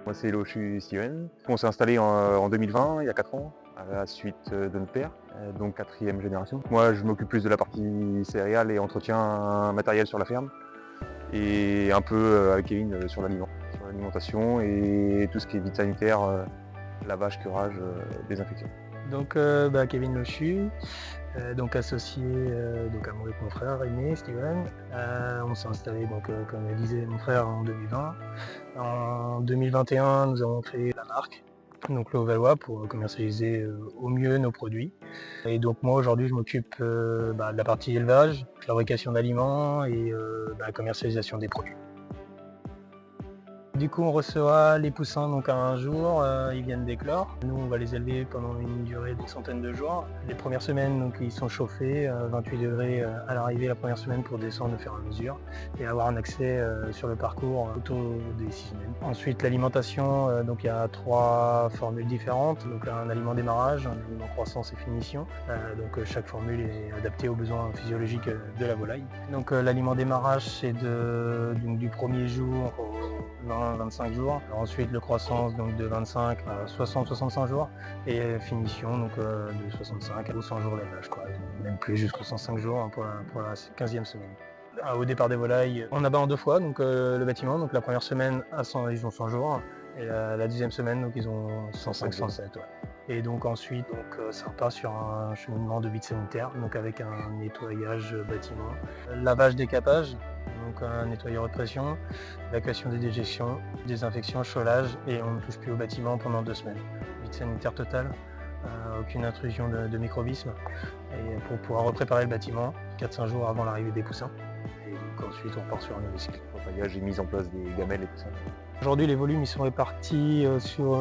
Moi c'est hello, je suis Steven. On s'est installé en 2020, il y a 4 ans, à la suite de notre père, donc 4e génération. Moi je m'occupe plus de la partie céréales et entretien matériel sur la ferme. Et un peu avec Kevin sur l'alimentation et tout ce qui est vide sanitaire, lavage, curage, désinfection. Donc Kevin Lochu, donc associé donc à moi avec mon frère aîné, Steven. On s'est installé donc comme le disait mon frère en 2020. En 2021, nous avons créé la marque, donc le Haut-Valois, pour commercialiser au mieux nos produits. Et donc moi aujourd'hui je m'occupe de la partie élevage, fabrication d'aliments et la commercialisation des produits. Du coup, on recevra les poussins donc à un jour, ils viennent d'éclore. Nous, on va les élever pendant une durée d'une centaine de jours. Les premières semaines, donc, ils sont chauffés, 28 degrés à l'arrivée la première semaine pour descendre au fur et à mesure et avoir un accès sur le parcours autour des 6 semaines. Ensuite, l'alimentation, donc il y a 3 formules différentes. Donc un aliment démarrage, un aliment croissance et finition. Donc chaque formule est adaptée aux besoins physiologiques de la volaille. Donc l'aliment démarrage, c'est du premier jour au 20-25 jours. Alors ensuite le croissance donc de 25 à 60-65 jours et finition donc de 65 à 100 jours d'élevage, même plus jusqu'aux 105 jours hein, pour la 15e semaine. Au départ des volailles, on abat en 2 fois donc, le bâtiment. Donc la première semaine ils ont 100 jours et la deuxième semaine donc ils ont 105-107. Ouais. Et donc ensuite ça repart sur un cheminement de vide sanitaire, donc avec un nettoyage bâtiment, lavage décapage, donc un nettoyeur de pression, évacuation des déjections, désinfection, chaulage, et on ne touche plus au bâtiment pendant 2 semaines. Vide sanitaire total, aucune intrusion de microbisme, et pour pouvoir repréparer le bâtiment 4-5 jours avant l'arrivée des poussins. Et donc ensuite on repart sur un nouveau cycle. J'ai mis en place des gamelles et tout ça. Aujourd'hui les volumes ils sont répartis sur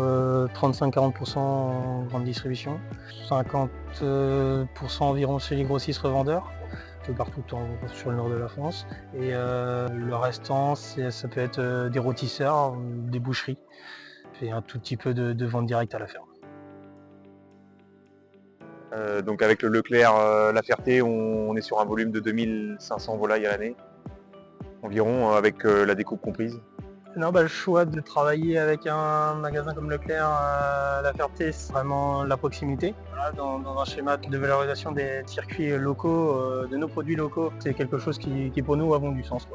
35-40% en grande distribution, 50% environ chez les grossistes revendeurs, un peu partout sur le nord de la France, et le restant ça peut être des rôtisseurs, des boucheries, et un tout petit peu de vente directe à la ferme. Donc avec le Leclerc La Ferté, on est sur un volume de 2500 volailles à l'année, environ, avec la découpe comprise. Non, le choix de travailler avec un magasin comme Leclerc à La Ferté, c'est vraiment la proximité. Voilà, dans un schéma de valorisation des circuits locaux, de nos produits locaux, c'est quelque chose qui pour nous avons du sens.